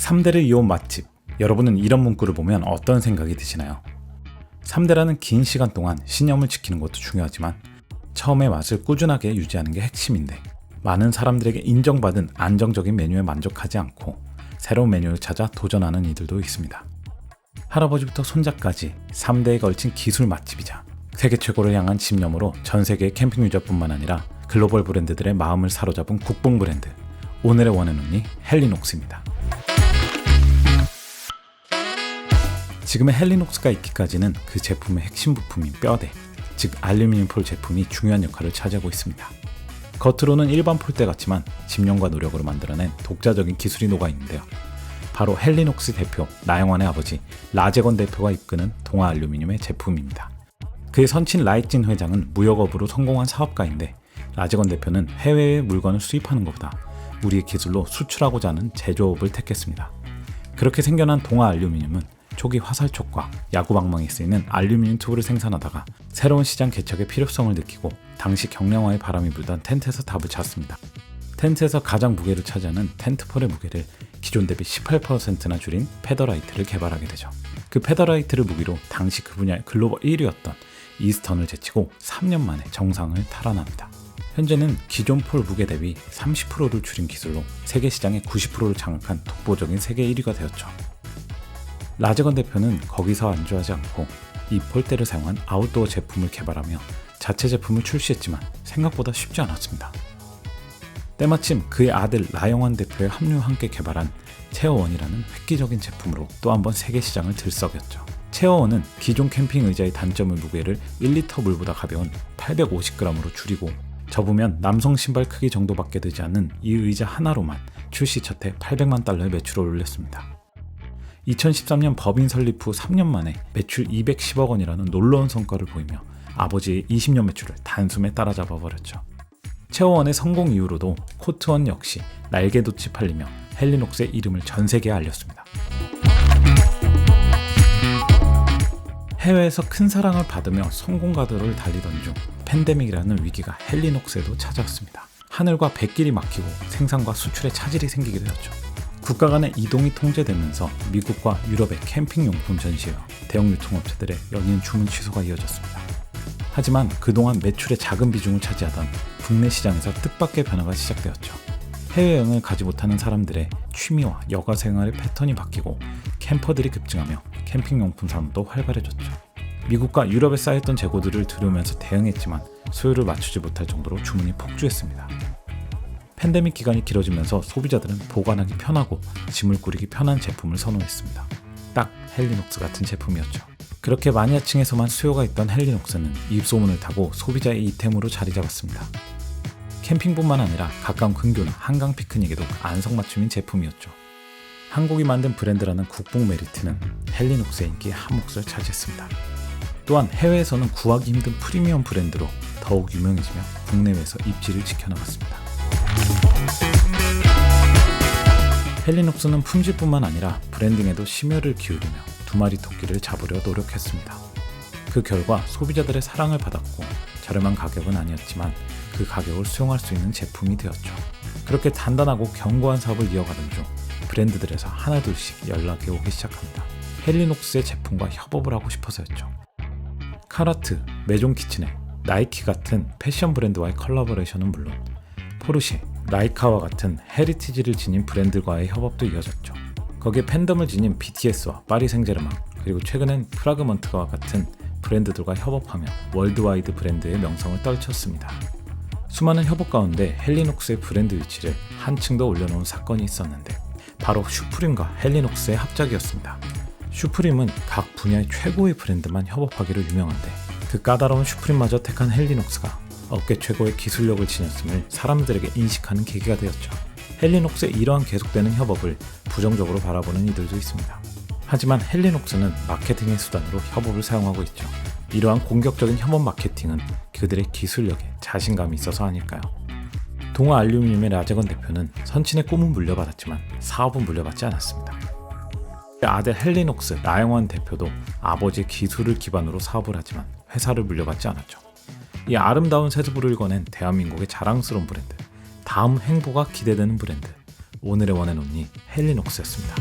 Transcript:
3대를 이어온 맛집, 여러분은 이런 문구를 보면 어떤 생각이 드시나요? 3대라는 긴 시간 동안 신념을 지키는 것도 중요하지만 처음의 맛을 꾸준하게 유지하는 게 핵심인데, 많은 사람들에게 인정받은 안정적인 메뉴에 만족하지 않고 새로운 메뉴를 찾아 도전하는 이들도 있습니다. 할아버지부터 손자까지 3대에 걸친 기술 맛집이자 세계 최고를 향한 집념으로 전 세계의 캠핑 유저뿐만 아니라 글로벌 브랜드들의 마음을 사로잡은 국뽕 브랜드, 오늘의 원앤온리 헬리녹스입니다. 지금의 헬리녹스가 있기까지는 그 제품의 핵심 부품인 뼈대, 즉 알루미늄 폴 제품이 중요한 역할을 차지하고 있습니다. 겉으로는 일반 폴대 같지만 집념과 노력으로 만들어낸 독자적인 기술이 녹아있는데요. 바로 헬리녹스 대표 나영환의 아버지 라제건 대표가 이끄는 동아 알루미늄의 제품입니다. 그의 선친 라이진 회장은 무역업으로 성공한 사업가인데, 라제건 대표는 해외의 물건을 수입하는 것보다 우리의 기술로 수출하고자 하는 제조업을 택했습니다. 그렇게 생겨난 동아 알루미늄은 초기 화살촉과 야구방망이에 쓰이는 알루미늄 튜브를 생산하다가 새로운 시장 개척의 필요성을 느끼고 당시 경량화의 바람이 불던 텐트에서 답을 찾습니다. 텐트에서 가장 무게를 차지하는 텐트폴의 무게를 기존 대비 18%나 줄인 페더라이트를 개발하게 되죠. 그 페더라이트를 무기로 당시 그 분야의 글로벌 1위였던 이스턴을 제치고 3년 만에 정상을 탈환합니다. 현재는 기존 폴 무게 대비 30%를 줄인 기술로 세계 시장의 90%를 장악한 독보적인 세계 1위가 되었죠. 라제건 대표는 거기서 안주하지 않고 이 폴대를 사용한 아웃도어 제품을 개발하며 자체 제품을 출시했지만 생각보다 쉽지 않았습니다. 때마침 그의 아들 라영환 대표의 합류와 함께 개발한 체어원이라는 획기적인 제품으로 또 한 번 세계 시장을 들썩였죠. 체어원은 기존 캠핑 의자의 단점을 무게를 1리터 물보다 가벼운 850g으로 줄이고 접으면 남성 신발 크기 정도밖에 되지 않는 이 의자 하나로만 출시 첫 해 800만 달러의 매출을 올렸습니다. 2013년 법인 설립 후 3년 만에 매출 210억 원이라는 놀라운 성과를 보이며 아버지의 20년 매출을 단숨에 따라잡아 버렸죠. 체어원의 성공 이후로도 코트원 역시 날개돋이 팔리며 헬리녹스의 이름을 전 세계에 알렸습니다. 해외에서 큰 사랑을 받으며 성공 가도를 달리던 중 팬데믹이라는 위기가 헬리녹스에도 찾아왔습니다. 하늘과 뱃길이 막히고 생산과 수출에 차질이 생기게 되었죠. 국가 간의 이동이 통제되면서 미국과 유럽의 캠핑용품 전시회와 대형 유통업체들의 연이은 주문 취소가 이어졌습니다. 하지만 그동안 매출의 작은 비중을 차지하던 국내 시장에서 뜻밖의 변화가 시작되었죠. 해외여행을 가지 못하는 사람들의 취미와 여가 생활의 패턴이 바뀌고 캠퍼들이 급증하며 캠핑용품 산업도 활발해졌죠. 미국과 유럽에 쌓였던 재고들을 들여오면서 대응했지만 수요를 맞추지 못할 정도로 주문이 폭주했습니다. 팬데믹 기간이 길어지면서 소비자들은 보관하기 편하고 짐을 꾸리기 편한 제품을 선호했습니다. 딱 헬리녹스 같은 제품이었죠. 그렇게 마니아층에서만 수요가 있던 헬리녹스는 입소문을 타고 소비자의 이템으로 자리 잡았습니다. 캠핑뿐만 아니라 가까운 근교나 한강 피크닉에도 안성맞춤인 제품이었죠. 한국이 만든 브랜드라는 국뽕 메리트는 헬리녹스의 인기에 한 몫을 차지했습니다. 또한 해외에서는 구하기 힘든 프리미엄 브랜드로 더욱 유명해지며 국내외에서 입지를 지켜나갔습니다. 헬리녹스는 품질뿐만 아니라 브랜딩에도 심혈을 기울이며 두 마리 토끼를 잡으려 노력했습니다. 그 결과 소비자들의 사랑을 받았고 저렴한 가격은 아니었지만 그 가격을 수용할 수 있는 제품이 되었죠. 그렇게 단단하고 견고한 사업을 이어가던 중 브랜드들에서 하나둘씩 연락이 오기 시작합니다. 헬리녹스의 제품과 협업을 하고 싶어서였죠. 카라트, 메종 키친의, 나이키 같은 패션 브랜드와의 컬래버레이션은 물론 포르쉐, 라이카와 같은 헤리티지를 지닌 브랜드과의 협업도 이어졌죠. 거기에 팬덤을 지닌 BTS와 파리 생제르맹, 그리고 최근엔 프라그먼트와 같은 브랜드들과 협업하며 월드와이드 브랜드의 명성을 떨쳤습니다. 수많은 협업 가운데 헬리녹스의 브랜드 위치를 한층 더 올려놓은 사건이 있었는데 바로 슈프림과 헬리녹스의 합작이었습니다. 슈프림은 각 분야의 최고의 브랜드만 협업하기로 유명한데 그 까다로운 슈프림마저 택한 헬리녹스가 업계 최고의 기술력을 지녔음을 사람들에게 인식하는 계기가 되었죠. 헬리녹스의 이러한 계속되는 협업을 부정적으로 바라보는 이들도 있습니다. 하지만 헬리녹스는 마케팅의 수단으로 협업을 사용하고 있죠. 이러한 공격적인 협업 마케팅은 그들의 기술력에 자신감이 있어서 아닐까요? 동아 알루미늄의 라제건 대표는 선친의 꿈은 물려받았지만 사업은 물려받지 않았습니다. 아들 헬리녹스 나영환 대표도 아버지의 기술을 기반으로 사업을 하지만 회사를 물려받지 않았죠. 이 아름다운 세부를 꺼낸 대한민국의 자랑스러운 브랜드, 다음 행보가 기대되는 브랜드, 오늘의 원앤온리 헬리녹스였습니다.